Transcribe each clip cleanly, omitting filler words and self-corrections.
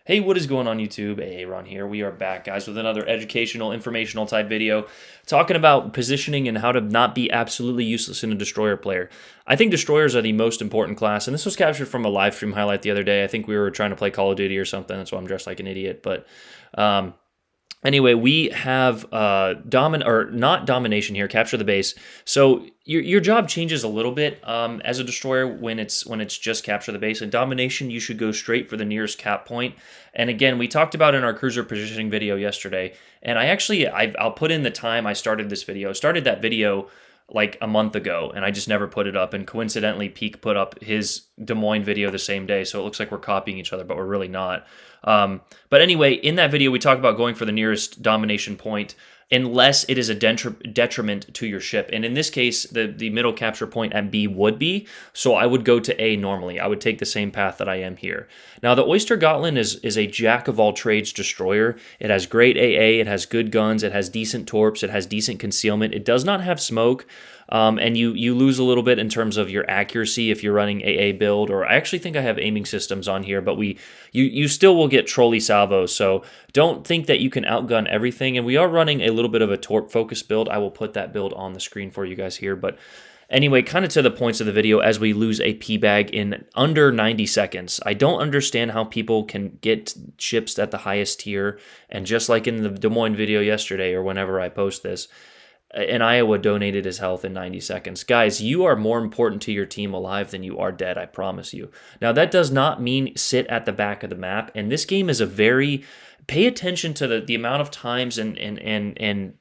Hey, what is going on YouTube? Aaron here. We are back, guys, with another educational, informational type video talking about positioning and how to not be absolutely useless in a destroyer player. I think destroyers are the most important class, and this was captured from a live stream highlight the other day. I think we were trying to play Call of Duty or something. That's why I'm dressed like an idiot. But um, anyway, we have not domination here, capture the base. So your job changes a little bit as a destroyer when it's just capture the base. In domination, you should go straight for the nearest cap point. And again, we talked about in our cruiser positioning video yesterday. And I'll put in the time I started this video. I started that video like a month ago, and I just never put it up. And coincidentally, Peak put up his Des Moines video the same day, so it looks like we're copying each other, but we're really not. But anyway, in that video, we talk about going for the nearest domination point unless it is a detriment to your ship. And in this case, the middle capture point at B would be, so I would go to A normally. I would take the same path that I am here. Now, the Oyster Gotland is a jack-of-all-trades destroyer. It has great AA, it has good guns, it has decent torps, it has decent concealment. It does not have smoke, and you lose a little bit in terms of your accuracy if you're running AA build, or I actually think I have aiming systems on here, but you still will get trolley salvos, so don't think that you can outgun everything. And we are running a little bit of a torp focus build. I will put that build on the screen for you guys here, but anyway, kind of to the points of the video, as we lose a P-bag in under 90 seconds. I don't understand how people can get ships at the highest tier, and just like in the Des Moines video yesterday, or whenever I post this, and Iowa donated his health in 90 seconds. Guys, you are more important to your team alive than you are dead, I promise you. Now, that does not mean sit at the back of the map, and this game is pay attention to the amount of times and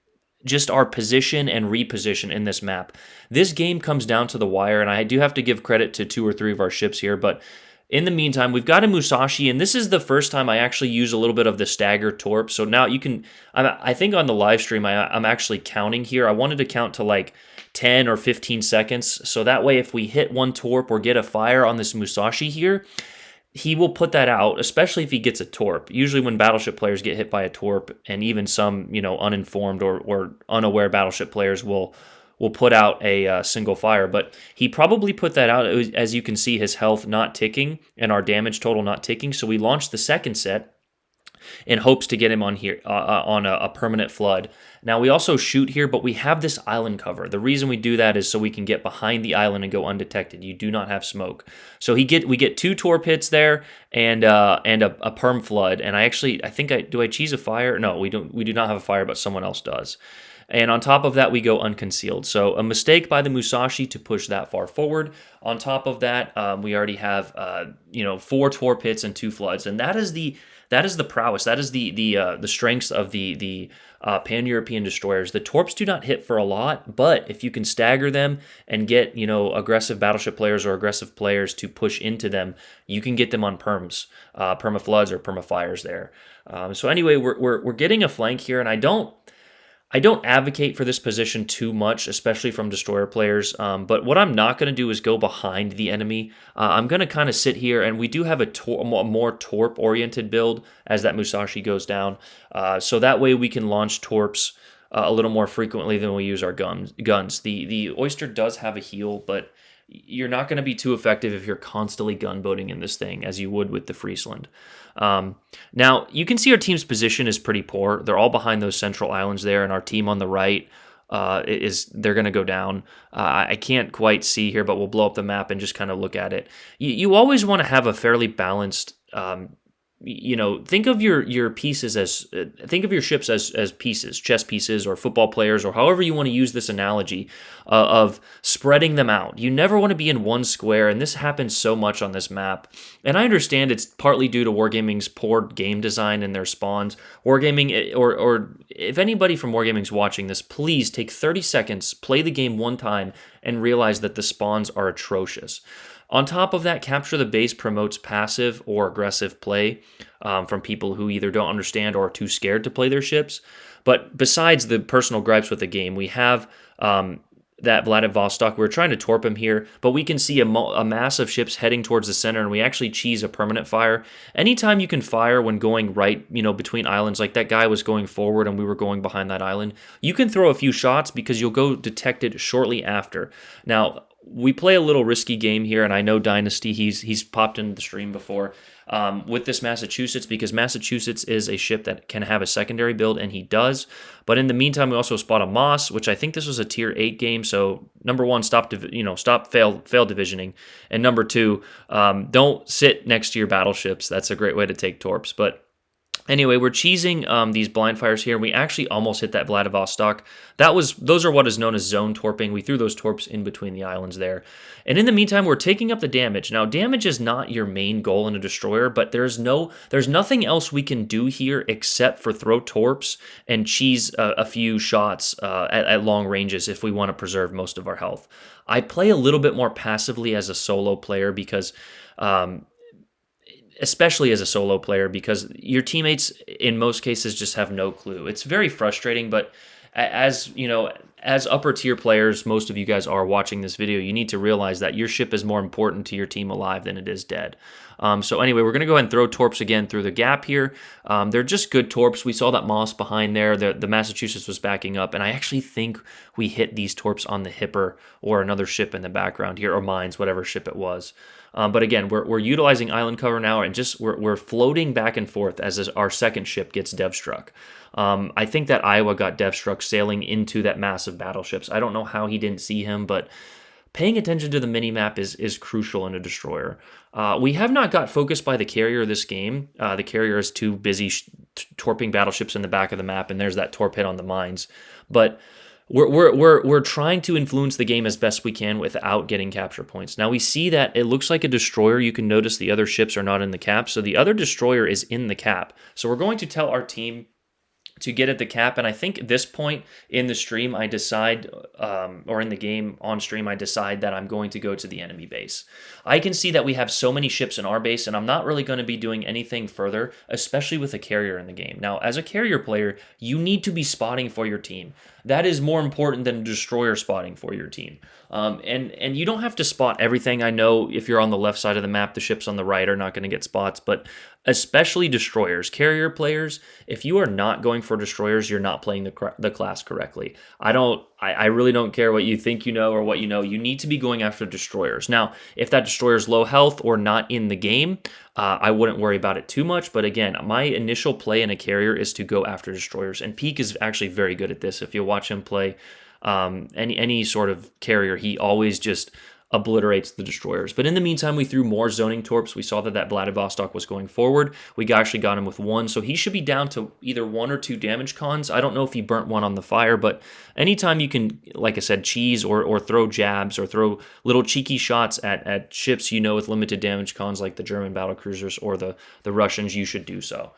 just our position and reposition in this map. This game comes down to the wire, and I do have to give credit to 2 or 3 of our ships here, but in the meantime, we've got a Musashi, and this is the first time I actually use a little bit of the stagger torp. So now you can, I think on the live stream, I'm actually counting here. I wanted to count to like 10 or 15 seconds. So that way, if we hit one torp or get a fire on this Musashi here, he will put that out, especially if he gets a torp. Usually when battleship players get hit by a torp, and even some, uninformed or unaware battleship players will put out a single fire, but he probably put that out. As you can see, his health not ticking and our damage total not ticking. So we launched the second set in hopes to get him on here on a permanent flood. Now we also shoot here, but we have this island cover. The reason we do that is so we can get behind the island and go undetected. You do not have smoke, so we get 2 torp hits there and a perm flood. And I think do I cheese a fire? No, we don't. We do not have a fire, but someone else does. And on top of that, we go unconcealed. So a mistake by the Musashi to push that far forward. On top of that, we already have 4 torp hits and 2 floods, and that is the prowess. That is the strengths of the Pan-European destroyers. The torps do not hit for a lot, but if you can stagger them and get aggressive battleship players or aggressive players to push into them, you can get them on perms, perma floods or perma fires there. So anyway, we're getting a flank here, and I don't advocate for this position too much, especially from destroyer players, but what I'm not going to do is go behind the enemy. I'm going to kind of sit here, and we do have a more torp-oriented build as that Musashi goes down, so that way we can launch torps a little more frequently than we use our guns. The Oyster does have a heal, but you're not going to be too effective if you're constantly gunboating in this thing, as you would with the Friesland. Now, you can see our team's position is pretty poor. They're all behind those central islands there, and our team on the right they're going to go down. I can't quite see here, but we'll blow up the map and just kind of look at it. You always want to have a fairly balanced think of your pieces as think of your ships as pieces, chess pieces, or football players, or however you want to use this analogy of spreading them out. You never want to be in one square, and this happens so much on this map. And I understand it's partly due to Wargaming's poor game design and their spawns. Wargaming, or if anybody from Wargaming's watching this, please take 30 seconds, play the game one time, and realize that the spawns are atrocious. On top of that, capture the base promotes passive or aggressive play from people who either don't understand or are too scared to play their ships. But besides the personal gripes with the game, we have that Vladivostok. We're trying to torp him here, but we can see a mass of ships heading towards the center, and we actually cheese a permanent fire. Anytime you can fire when going right, between islands, like that guy was going forward and we were going behind that island, you can throw a few shots because you'll go detected shortly after. Now, we play a little risky game here, and I know Dynasty, he's popped into the stream before. with this Massachusetts, because Massachusetts is a ship that can have a secondary build, and he does. But in the meantime, we also spot a Moss, which I think this was a tier 8 game. So number one, fail divisioning, and number two, don't sit next to your battleships. That's a great way to take torps. But anyway, we're cheesing these blind fires here. We actually almost hit that Vladivostok. Those are what is known as zone torping. We threw those torps in between the islands there. And in the meantime, we're taking up the damage. Now, damage is not your main goal in a destroyer, but there's nothing else we can do here except for throw torps and cheese a few shots at long ranges if we want to preserve most of our health. I play a little bit more passively as a solo player because especially as a solo player, because your teammates in most cases just have no clue. It's very frustrating, but as you know, as upper tier players, most of you guys are watching this video, you need to realize that your ship is more important to your team alive than it is dead. So anyway, we're going to go ahead and throw torps again through the gap here. They're just good torps. We saw that Moss behind there. The Massachusetts was backing up, and I actually think we hit these torps on the Hipper or another ship in the background here, or mines, whatever ship it was. But again, we're utilizing island cover now, and just we're floating back and forth as our second ship gets dev struck. I think that Iowa got dev struck sailing into that mass of battleships. I don't know how he didn't see him, but paying attention to the minimap is crucial in a destroyer. We have not got focused by the carrier this game. The carrier is too busy torping battleships in the back of the map, and there's that torp hit on the mines. But we're trying to influence the game as best we can without getting capture points. Now we see that it looks like a destroyer. You can notice the other ships are not in the cap, so the other destroyer is in the cap. So we're going to tell our team to get at the cap, and I think at this point in the stream, I decide, or in the game on stream, I decide that I'm going to go to the enemy base. I can see that we have so many ships in our base, and I'm not really going to be doing anything further, especially with a carrier in the game. Now, as a carrier player, you need to be spotting for your team. That is more important than destroyer spotting for your team. And you don't have to spot everything. I know if you're on the left side of the map, the ships on the right are not going to get spots, but especially destroyers, carrier players, if you are not going for destroyers, you're not playing the class correctly. I really don't care what you think you know or what you know. You need to be going after destroyers. Now, if that destroyer is low health or not in the game, I wouldn't worry about it too much. But again, my initial play in a carrier is to go after destroyers. And Peak is actually very good at this. If you watch him play any sort of carrier, he always just obliterates the destroyers. But in the meantime, we threw more zoning torps. We saw that Vladivostok was going forward. We actually got him with one, so he should be down to either 1 or 2 damage cons. I don't know if he burnt one on the fire, but anytime you can, like I said, cheese or throw jabs or throw little cheeky shots at ships with limited damage cons like the German battlecruisers or the Russians, you should do so.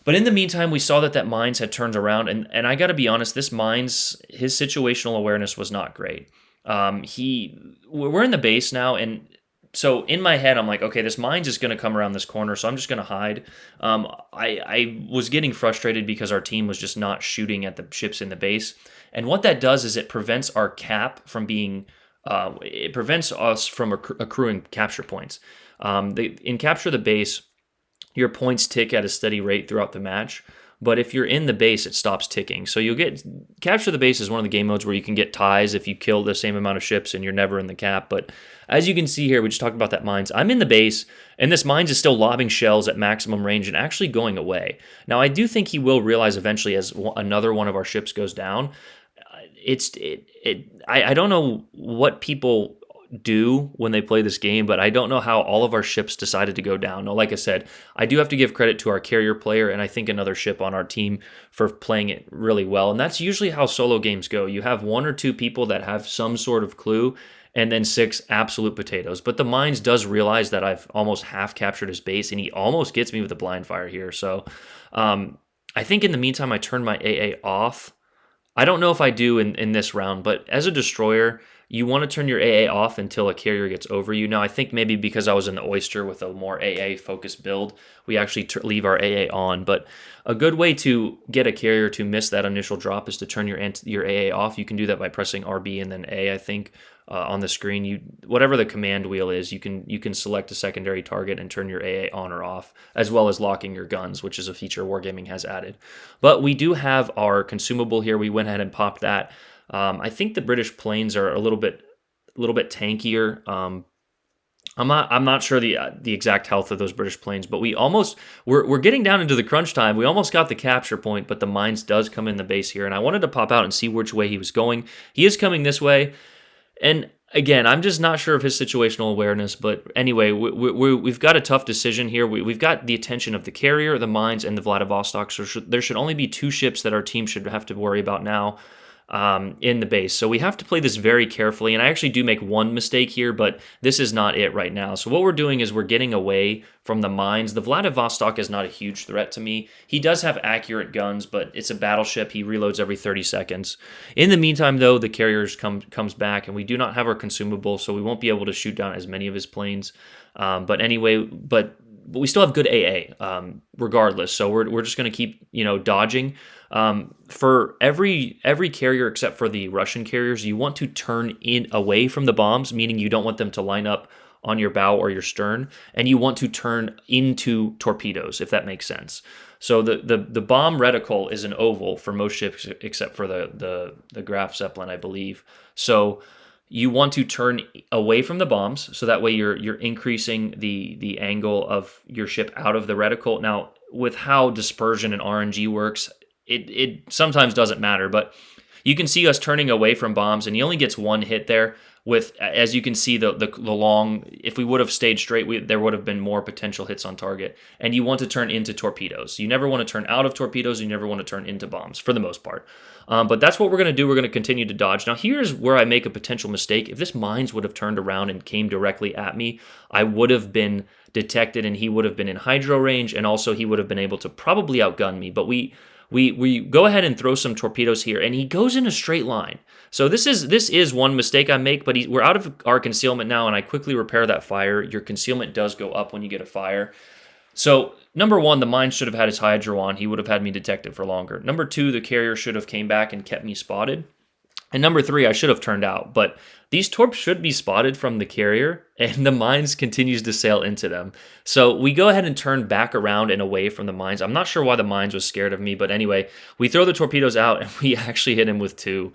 But in the meantime, we saw that Mines had turned around, and I got to be honest, this Mines, his situational awareness was not great. We're in the base now, and so in my head, I'm like, okay, this Mines is going to come around this corner, so I'm just going to hide. I was getting frustrated because our team was just not shooting at the ships in the base, and what that does is it prevents our cap from being, it prevents us from accruing capture points. In Capture the Base, your points tick at a steady rate throughout the match, but if you're in the base, it stops ticking. So you'll get Capture the Base is one of the game modes where you can get ties if you kill the same amount of ships and you're never in the cap. But as you can see here, we just talked about that Mines. I'm in the base, and this Mines is still lobbing shells at maximum range and actually going away. Now, I do think he will realize eventually as another one of our ships goes down. I don't know what people do when they play this game, but I don't know how all of our ships decided to go down. Now, like I said, I do have to give credit to our carrier player and I think another ship on our team for playing it really well. And that's usually how solo games go. You have 1 or 2 people that have some sort of clue and then 6 absolute potatoes. But the Mines does realize that I've almost half captured his base and he almost gets me with a blind fire here. So I think in the meantime, I turned my AA off. I don't know if I do in this round, but as a destroyer, you want to turn your AA off until a carrier gets over you. Now, I think maybe because I was in the Oyster with a more AA-focused build, we actually leave our AA on. But a good way to get a carrier to miss that initial drop is to turn your AA off. You can do that by pressing RB and then A, I think, on the screen. Whatever the command wheel is, you can select a secondary target and turn your AA on or off, as well as locking your guns, which is a feature Wargaming has added. But we do have our consumable here. We went ahead and popped that. I think the British planes are a little bit tankier. I'm not sure the exact health of those British planes, but we're getting down into the crunch time. We almost got the capture point, but the mines does come in the base here, and I wanted to pop out and see which way he was going. He is coming this way, and again, I'm just not sure of his situational awareness. But anyway, we've got a tough decision here. We've got the attention of the carrier, the mines, and the Vladivostok. So there should only be 2 ships that our team should have to worry about now in the base. So we have to play this very carefully. And I actually do make one mistake here, but this is not it right now. So what we're doing is we're getting away from the mines. The Vladivostok is not a huge threat to me. He does have accurate guns, but it's a battleship. He reloads every 30 seconds. In the meantime, though, the carriers comes back, and we do not have our consumable, so we won't be able to shoot down as many of his planes. But anyway, but we still have good AA regardless. So we're just going to keep dodging. For every carrier except for the Russian carriers, you want to turn in away from the bombs, meaning you don't want them to line up on your bow or your stern, and you want to turn into torpedoes, if that makes sense. So the bomb reticle is an oval for most ships except for the Graf Zeppelin, I believe. So you want to turn away from the bombs, so that way you're increasing the angle of your ship out of the reticle. Now, with how dispersion and RNG works, it sometimes doesn't matter, but you can see us turning away from bombs, and he only gets 1 hit there. With, as you can see, the long, if we would have stayed straight, there would have been more potential hits on target. And you want to turn into torpedoes. You never want to turn out of torpedoes. You never want to turn into bombs, for the most part. But that's what we're going to do. We're going to continue to dodge. Now, here's where I make a potential mistake. If this mines would have turned around and came directly at me, I would have been detected, and he would have been in hydro range, and also he would have been able to probably outgun me. But we go ahead and throw some torpedoes here, and he goes in a straight line. So this is one mistake I make, but we're out of our concealment now, and I quickly repair that fire. Your concealment does go up when you get a fire. So number 1, the mine should have had his hydro on. He would have had me detected for longer. Number 2, the carrier should have came back and kept me spotted. And number 3, I should have turned out. But these torps should be spotted from the carrier, and the mines continues to sail into them. So we go ahead and turn back around and away from the mines. I'm not sure why the mines was scared of me, but anyway, we throw the torpedoes out, and we actually hit him with 2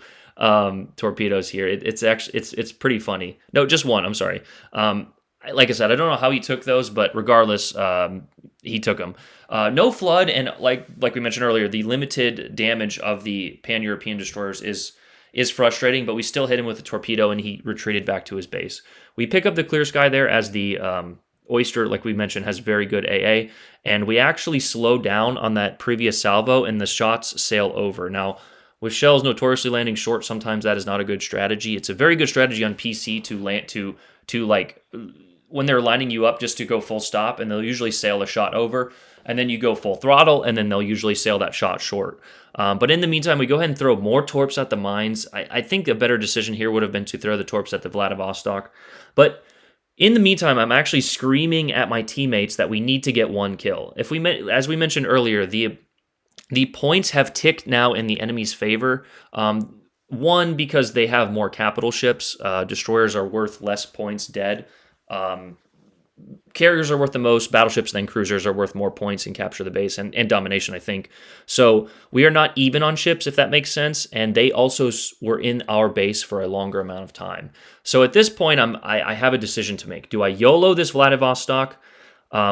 torpedoes here. It's pretty funny. No, just 1. I'm sorry. Like I said, I don't know how he took those, but regardless, he took them. No flood, and like we mentioned earlier, the limited damage of the Pan-European destroyers is frustrating, but we still hit him with a torpedo, and he retreated back to his base. We pick up the clear sky there as the Oyster, like we mentioned, has very good AA, and we actually slow down on that previous salvo, and the shots sail over. Now, with shells notoriously landing short, sometimes that is not a good strategy. It's a very good strategy on PC to land to like when they're lining you up just to go full stop, and they'll usually sail a shot over, and then you go full throttle, and then they'll usually sail that shot short. But in the meantime, we go ahead and throw more torps at the mines. I think a better decision here would have been to throw the torps at the Vladivostok. But in the meantime, I'm actually screaming at my teammates that we need to get 1 kill. As we mentioned earlier, the points have ticked now in the enemy's favor. 1, because they have more capital ships. Destroyers are worth less points dead. Carriers are worth the most, battleships, then cruisers are worth more points and capture the base and domination, I think. So we are not even on ships, if that makes sense, and they also were in our base for a longer amount of time. So at this point, I have a decision to make. Do I YOLO this Vladivostok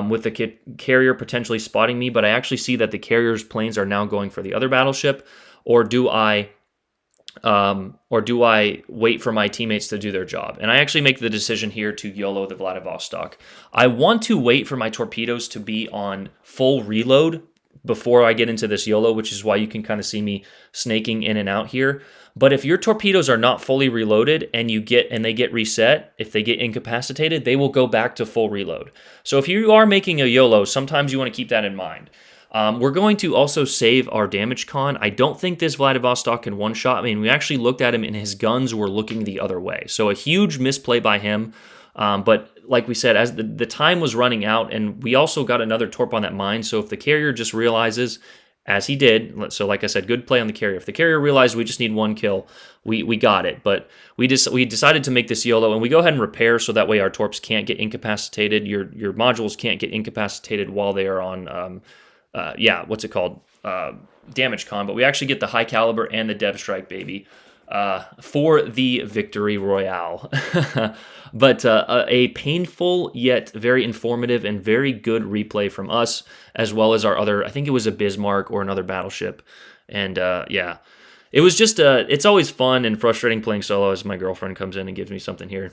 with the carrier potentially spotting me, but I actually see that the carrier's planes are now going for the other battleship, or do I wait for my teammates to do their job? And I actually make the decision here to YOLO the Vladivostok. I want to wait for my torpedoes to be on full reload before I get into this YOLO, which is why you can kind of see me snaking in and out here. But if your torpedoes are not fully reloaded and they get reset, if they get incapacitated, they will go back to full reload. So if you are making a YOLO, sometimes you want to keep that in mind. We're going to also save our damage con. I don't think this Vladivostok can one-shot. I mean, we actually looked at him, and his guns were looking the other way. So a huge misplay by him. But like we said, as the time was running out, and we also got another torp on that mine. So if the carrier just realizes, as he did, so like I said, good play on the carrier. If the carrier realized we just need 1 kill, we got it. But we decided to make this YOLO, and we go ahead and repair so that way our torps can't get incapacitated. Your modules can't get incapacitated while they are on... what's it called? Damage con, but we actually get the high caliber and the dev strike, baby. for the victory royale. But a painful yet very informative and very good replay from us, as well as our other, I think it was a Bismarck or another battleship. And yeah, it was just, it's always fun and frustrating playing solo as my girlfriend comes in and gives me something here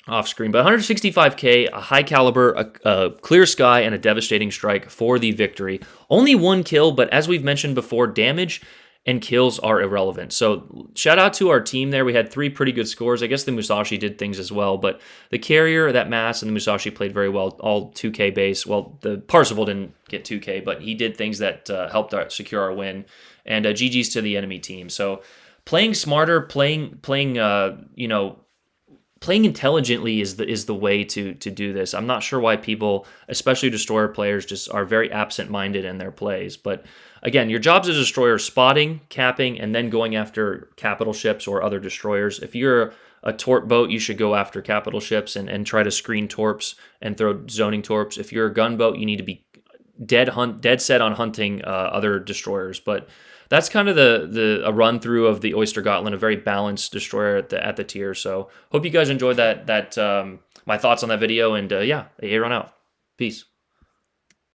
off screen. But 165k, a high caliber, a clear sky, and a devastating strike for the victory. Only one kill, but as we've mentioned before, damage and kills are irrelevant. So shout out to our team there. We had 3 pretty good scores. I guess the Musashi did things as well, but the carrier, that Mass, and the Musashi played very well, all 2k base. Well, the Parsifal didn't get 2k, but he did things that helped secure our win. And GG's to the enemy team. So playing smarter, playing intelligently is the way to do this. I'm not sure why people, especially destroyer players, just are very absent-minded in their plays. But again, your jobs as a destroyer: spotting, capping, and then going after capital ships or other destroyers. If you're a torp boat, you should go after capital ships and try to screen torps and throw zoning torps. If you're a gunboat, you need to be dead set on hunting other destroyers. But that's kind of a run through of the Oyster Gotland, a very balanced destroyer at the tier. So hope you guys enjoyed that my thoughts on that video. And yeah, A run out. Peace.